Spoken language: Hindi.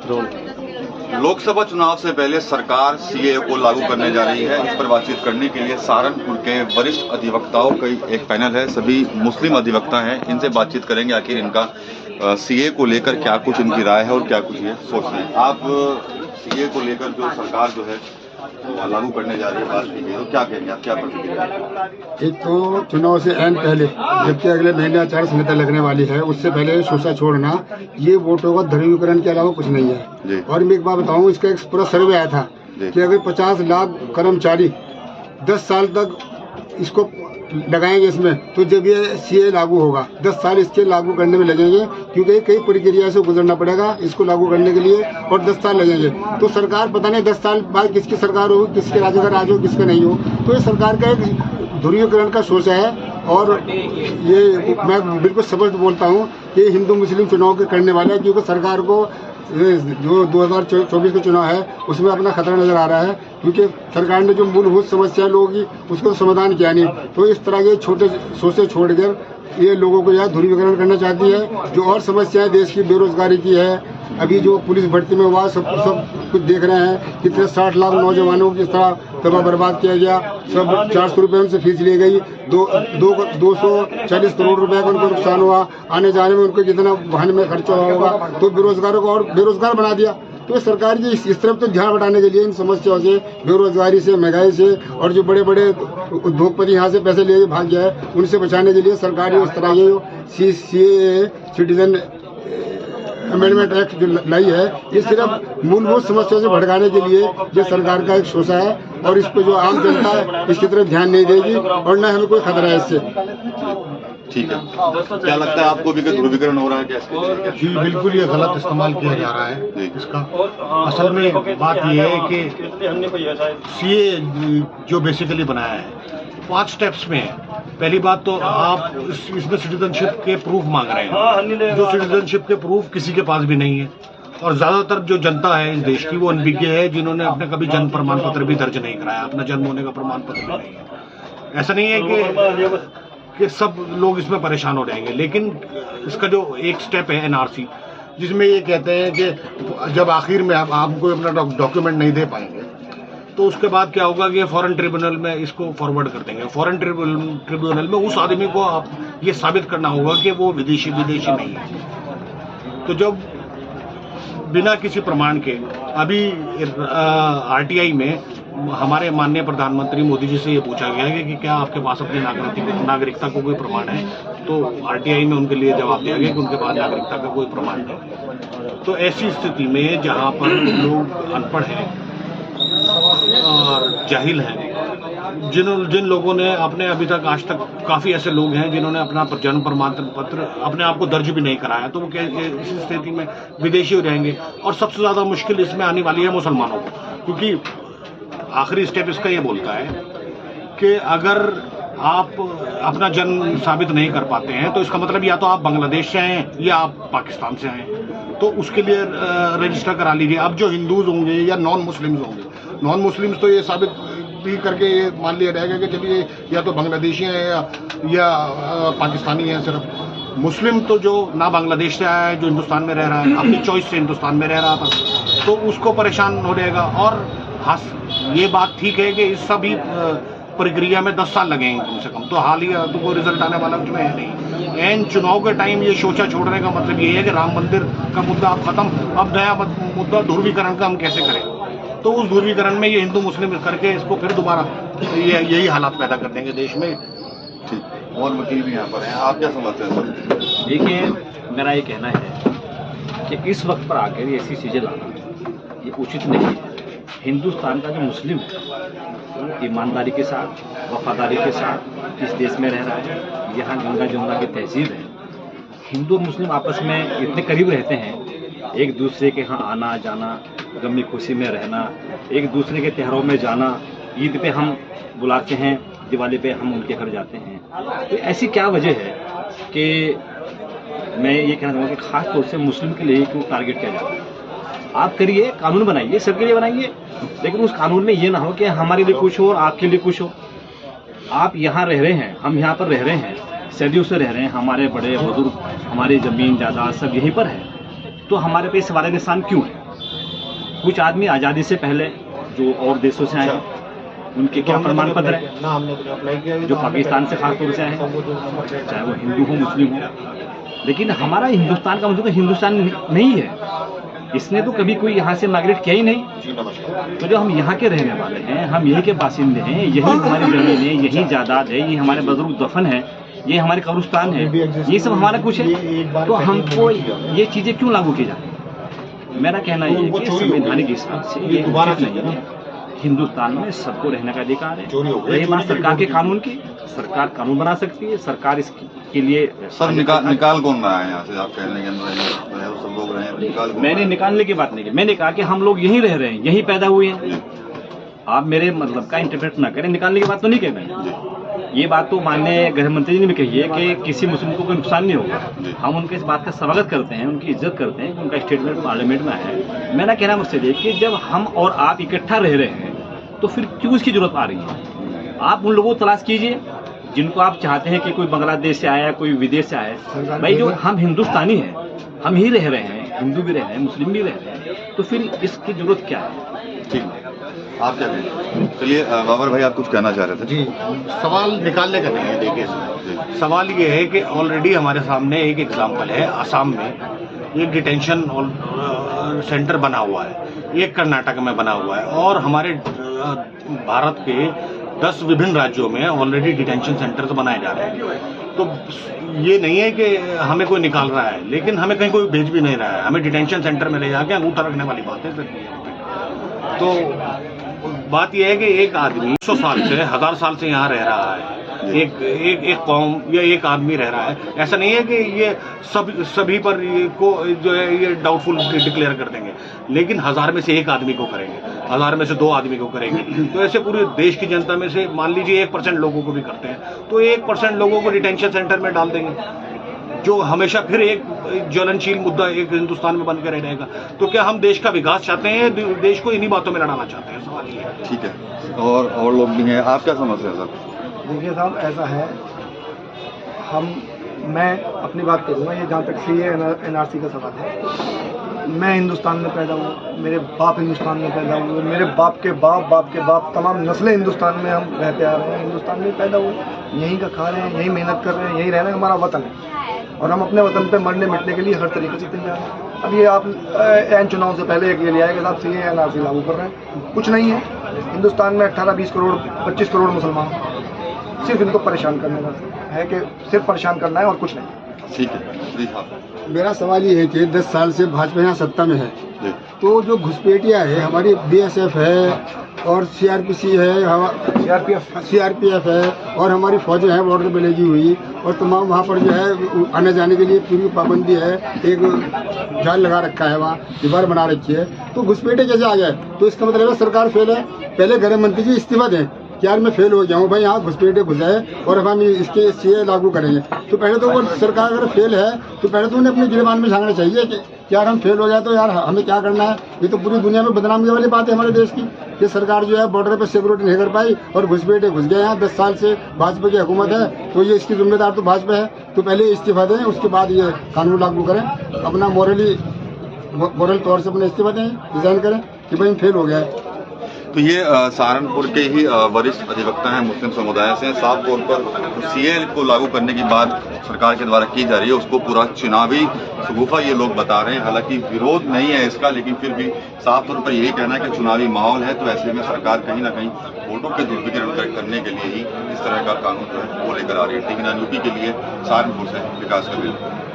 लोकसभा चुनाव से पहले सरकार सीएए को लागू करने जा रही है। इस पर बातचीत करने के लिए सहारनपुर के वरिष्ठ अधिवक्ताओं का एक पैनल है। सभी मुस्लिम अधिवक्ता हैं, इनसे बातचीत करेंगे आखिर इनका सीएए को लेकर क्या कुछ इनकी राय है और क्या कुछ ये सोचते हैं। आप सीएए को लेकर जो सरकार जो है लागू करने जा रही है बात कीजिए, तो क्या कहेंगे आप, क्या प्रतिक्रिया? एक तो चुनाव से ऐन पहले, जबकि अगले महीने आचार संहिता लगने वाली है, उससे पहले शोषा छोड़ना, ये वोटों का ध्रुवीकरण के अलावा कुछ नहीं है। और मैं एक बात बताऊं, इसका एक पूरा सर्वे आया था कि अगर 50 लाख कर्मचारी 10 साल तक इसको लगाएंगे इसमें, तो जब ये सीए लागू होगा 10 साल इसके लागू करने में लगेंगे, क्योंकि कई प्रक्रिया से गुजरना पड़ेगा इसको लागू करने के लिए, और 10 साल लगेंगे। तो सरकार पता नहीं 10 साल बाद किसकी सरकार हो, किसके राज्य का राज हो, किसका नहीं हो। तो ये सरकार का एक ध्रुवीकरण का सोच है। और ये मैं बिल्कुल स्पष्ट बोलता हूँ कि हिंदू मुस्लिम चुनाव के करने वाले हैं, क्योंकि सरकार को जो 2024 का चुनाव है उसमें अपना खतरा नजर आ रहा है, क्योंकि सरकार ने जो मूलभूत समस्या लोगों की उसको समाधान किया नहीं। तो इस तरह के छोटे सोचे छोड़कर ये लोगों को यहाँ ध्रुवीकरण करना चाहती है। जो और समस्याएं देश की बेरोजगारी की है, अभी जो पुलिस भर्ती में हुआ, सब कुछ देख रहे हैं, कितने 60 लाख नौजवानों को किस तरह तबाह बर्बाद किया गया। सब 400 रुपये उनसे फीस ली गई, 240 करोड़ रुपए का उनको नुकसान हुआ, आने जाने में उनको कितना वाहन में खर्चा हुआ होगा। तो बेरोजगारों को और बेरोजगार बना दिया। तो सरकार की इस तरफ तो ध्यान हटाने के लिए, इन समस्याओं से, बेरोजगारी से, महंगाई से, और जो बड़े बड़े उद्योगपति यहाँ से पैसे ले भाग गया है, उनसे बचाने के लिए सरकार ने इस तरह के सीएए सिटीजन अमेंडमेंट एक्ट जो लाई है, ये सिर्फ मूलभूत समस्याओं से भड़काने के लिए ये सरकार का एक शोषा है। और इस पर जो आम जनता है इसकी तरफ ध्यान नहीं देगी, और न हमें कोई खतरा है इससे। ठीक है, क्या लगता है आपको भी कि ध्रुवीकरण हो रहा है? क्या जी बिल्कुल, ये गलत इस्तेमाल किया जा रहा है इसका। असल में बात ये है कि सीए जो बेसिकली बनाया है 5 स्टेप्स में है। पहली बात तो आप इसमें सिटीजनशिप के प्रूफ मांग रहे हैं, जो सिटीजनशिप के प्रूफ किसी के पास भी नहीं है। और ज्यादातर जो जनता है इस देश की वो अनभिज्ञ है, जिन्होंने अपने कभी जन्म प्रमाण पत्र भी दर्ज नहीं कराया, अपना जन्म होने का प्रमाण पत्र भी नहीं है। ऐसा नहीं है कि सब लोग इसमें परेशान हो जाएंगे, लेकिन इसका जो एक स्टेप है एनआरसी, जिसमें ये कहते हैं कि जब आखिर में आप हमको अपना डॉक्यूमेंट नहीं दे पाएंगे तो उसके बाद क्या होगा कि फॉरेन ट्रिब्यूनल में इसको फॉरवर्ड कर देंगे। फॉरेन ट्रिब्यूनल में उस आदमी को आप ये साबित करना होगा कि वो विदेशी नहीं है। तो जब बिना किसी प्रमाण के, अभी आरटीआई में हमारे माननीय प्रधानमंत्री मोदी जी से ये पूछा गया है कि क्या आपके पास अपनी नागरिकता को कोई प्रमाण है, तो आरटीआई में उनके लिए जवाब दिया गया कि उनके पास नागरिकता का कोई प्रमाण नहीं। तो ऐसी स्थिति में जहाँ पर लोग अनपढ़ हैं और जाहिल हैं, जिन लोगों ने अपने अभी तक आज तक काफी ऐसे लोग हैं जिन्होंने अपना जन्म प्रमाण पत्र अपने आप को दर्ज भी नहीं कराया, तो वो इस स्थिति में विदेशी हो जाएंगे। और सबसे ज्यादा मुश्किल इसमें आने वाली है मुसलमानों को, क्योंकि आखिरी स्टेप इसका ये बोलता है कि अगर आप अपना जन्म साबित नहीं कर पाते हैं तो इसका मतलब या तो आप बांग्लादेश से हैं या आप पाकिस्तान से हैं, तो उसके लिए रजिस्टर करा लीजिए। अब जो हिंदूज होंगे या नॉन मुस्लिम्स तो ये साबित भी करके ये मान लिया जाएगा कि चलिए या तो बांग्लादेशी हैं या पाकिस्तानी हैं। सिर्फ मुस्लिम तो जो ना बांग्लादेश से आया है, जो हिंदुस्तान में रह रहा है, अपनी चॉइस से हिंदुस्तान में रह रहा था, तो उसको परेशान हो जाएगा। और हाँ, ये बात ठीक है कि इस सभी प्रक्रिया में 10 साल लगेंगे कम से कम, तो हाल ही तो कोई रिजल्ट आने वाला उसमें है नहीं। एन चुनाव के टाइम ये शोषा छोड़ने का मतलब ये है कि राम मंदिर का मुद्दा अब खत्म, अब नया मुद्दा ध्रुवीकरण का हम कैसे करें। तो उस ध्रुवीकरण में ये हिंदू मुस्लिम करके इसको फिर दोबारा यही हालात पैदा कर देंगे देश में। ठीक, और वकील भी यहाँ पर हैं, आप क्या समझते हैं सर? देखिए, मेरा ये कहना है कि इस वक्त पर आकर ऐसी चीजें लाना ये उचित नहीं है। हिंदुस्तान का जो मुस्लिम है ईमानदारी के साथ, वफादारी के साथ इस देश में रह रहा है। यहाँ गंगा जमुना की तहजीब है। हिंदू और मुस्लिम आपस में इतने करीब रहते हैं, एक दूसरे के यहाँ आना जाना, गमी खुशी में रहना, एक दूसरे के त्योहारों में जाना। ईद पे हम बुलाते हैं, दिवाली पे हम उनके घर जाते हैं। तो ऐसी क्या वजह है कि मैं ये कहना चाहूँगा कि खास तौर से मुस्लिम के लिए क्यों टारगेट किया जाता है? आप करिए, कानून बनाइए, सबके लिए बनाइए, लेकिन उस कानून में ये ना हो कि हमारे लिए कुछ हो और आपके लिए कुछ हो। आप यहाँ रह रहे हैं, हम यहाँ पर रह रहे हैं, सदियों से रह रहे हैं, हमारे बड़े बुजुर्ग, हमारी जमीन जायदाद सब यहीं पर है, तो हमारे पे सवाल निशान क्यों है? कुछ आदमी आज़ादी से पहले जो और देशों से आए हैं, उनके क्या प्रमाण पत्र हैं, जो पाकिस्तान से खासतौर से आए हैं, चाहे वो हिंदू हो मुस्लिम हो। लेकिन हमारा हिंदुस्तान का मतलब तो हिंदुस्तान नहीं है, इसने तो कभी कोई यहाँ से माइग्रेट किया ही नहीं। तो जो हम यहाँ के रहने वाले हैं, हम यहीं के बासिंदे हैं, यही हमारी जमीन है, यही जायदाद है, ये हमारे बुजुर्ग दफन है, ये हमारे कब्रिस्तान है, ये सब हमारा कुछ है। तो हमको ये चीज़ें क्यों लागू की जाती हैं? मेरा कहना ये है कि संवैधानिक हिसाब से ये उचित नहीं है। हिंदुस्तान में सबको रहने का अधिकार है। रही बात सरकार के कानून की, सरकार कानून बना सकती है, सरकार इसके लिए सर निकाल कौन रहा है यहाँ से? आप कहने के अंदर सब लोग रहे हैं, निकाल मैंने निकालने की बात नहीं की, मैंने कहा कि हम लोग यहीं रह रहे हैं, यहीं पैदा हुए हैं। आप मेरे मतलब का इंटरप्रेट ना करें, निकालने की बात तो नहीं कह रहे। ये बात तो माननीय गृह मंत्री जी ने भी कही है कि किसी मुस्लिम को कोई नुकसान नहीं होगा। हम उनके इस बात का स्वागत करते हैं, उनकी इज्जत करते हैं, उनका स्टेटमेंट पार्लियामेंट में है। मेरा कहना मुझसे ये कि जब हम और आप इकट्ठा रह रहे हैं तो फिर क्यों इसकी जरूरत आ रही है? आप उन लोगों को तलाश कीजिए जिनको आप चाहते हैं कि कोई बांग्लादेश से आया, कोई विदेश से आया। भाई जो हम हिंदुस्तानी हैं, हम ही रह रहे हैं, हिंदू भी रह रहे हैं, मुस्लिम भी रह रहे हैं, तो फिर इसकी जरूरत क्या है? ठीक है, आप क्या कहें? चलिए बाबर भाई, आप कुछ कहना चाह रहे थे? जी, सवाल निकालने का नहीं है। देखिए, सवाल ये है कि ऑलरेडी हमारे सामने एक एग्जाम्पल है। असम में एक डिटेंशन सेंटर बना हुआ है, एक कर्नाटक में बना हुआ है, और हमारे भारत के 10 विभिन्न राज्यों में ऑलरेडी डिटेंशन सेंटर्स बनाए जा रहे हैं। तो ये नहीं है कि हमें कोई निकाल रहा है, लेकिन हमें कहीं कोई भेज भी नहीं रहा है। हमें डिटेंशन सेंटर में ले जाके अंगूठा रखने वाली बातें करती है। तो बात यह है कि एक आदमी 100 साल से, 1000 साल से यहाँ रह रहा है, एक कौम या एक आदमी रह रहा है। ऐसा नहीं है कि ये सभी पर को जो है ये डाउटफुल डिक्लेयर कर देंगे, लेकिन 1000 में से एक आदमी को करेंगे, 1000 में से 2 आदमी को करेंगे। तो ऐसे पूरे देश की जनता में से मान लीजिए 1% लोगों को भी करते हैं, तो 1% लोगों को डिटेंशन सेंटर में डाल देंगे, जो हमेशा फिर एक ज्वलनशील मुद्दा एक हिंदुस्तान में बनकर रहेगा। तो क्या हम देश का विकास चाहते हैं, देश को इन्हीं बातों में लड़ाना चाहते हैं? सवाल ये है। ठीक है, और लोग भी हैं, आप क्या समझते हैं सर? देखिए साहब, ऐसा है, मैं अपनी बात करूँगा। ये जहाँ तक CAA NRC का सवाल है, मैं हिंदुस्तान में पैदा हुआ, मेरे बाप हिंदुस्तान में पैदा हुए, मेरे बाप के बाप तमाम नस्लें हिंदुस्तान में हम रहते आ रहे हैं, हिंदुस्तान में पैदा हुए, यहीं का खा रहे हैं, यहीं मेहनत कर रहे हैं, यहीं रह रहे हैं, हमारा वतन है, और हम अपने वतन पे मरने मिटने के लिए हर तरीके से तैयार हैं। अब ये आप एन चुनाव से पहले एक ये लिया है कि साहब CAA NRC लागू कर रहे हैं, कुछ नहीं है। हिंदुस्तान में 18-20 करोड़ 25 करोड़ मुसलमान, सिर्फ इनको परेशान करने का है कि सिर्फ परेशान करना है और कुछ नहीं। ठीक है, मेरा सवाल ये है कि 10 साल से भाजपा यहाँ सत्ता में है, तो जो घुसपैठिया है, हमारी BSF है और CRPC है, CRPF है, और हमारी फौजें हैं बॉर्डर पे लगी हुई, और तमाम वहाँ पर जो है आने जाने के लिए पूरी पाबंदी है, एक जाल लगा रखा है, वहाँ दीवार बना रखी है। तो घुसपैठिया कैसे आ गए? तो इसका मतलब है सरकार फेल है। पहले गृह मंत्री जी इस्तीफा दें कि यार मैं फेल हो गया हूँ भाई, यहाँ घुसपैठिया घुस जाए और अब हम इसके CAA लागू करेंगे। तो पहले तो वो सरकार अगर फेल है तो पहले तो उन्हें अपने गिरबान में झांकना चाहिए कि यार हम फेल हो गया तो यार हमें क्या करना है। ये तो पूरी दुनिया में बदनामी वाली बात है हमारे देश की, कि सरकार जो है बॉर्डर पे सिक्योरिटी नहीं कर पाई और घुसपैठिए घुस गए। यहाँ 10 साल से भाजपा की हुकूमत है, तो ये इसकी जिम्मेदार तो भाजपा है। तो पहले इस्तीफा दें, उसके बाद ये कानून लागू करें, अपना मोरल तौर से अपना इस्तीफा दें, रिजाइन करें कि भाई हम फेल हो गया है। तो ये सहारनपुर के ही वरिष्ठ अधिवक्ता हैं, मुस्लिम समुदाय से। साफ तौर पर CAA को लागू करने की बात सरकार के द्वारा की जा रही है, उसको पूरा चुनावी शगुफा ये लोग बता रहे हैं। हालांकि विरोध नहीं है इसका, लेकिन फिर भी साफ तौर पर यही कहना है कि चुनावी माहौल है, तो ऐसे में सरकार कहीं ना कहीं वोटों के दुर्वितरण करने के लिए ही इस तरह का कानून जो है वो लेकर आ रही है। TV9 UP के लिए सहारनपुर से विकास कबीर।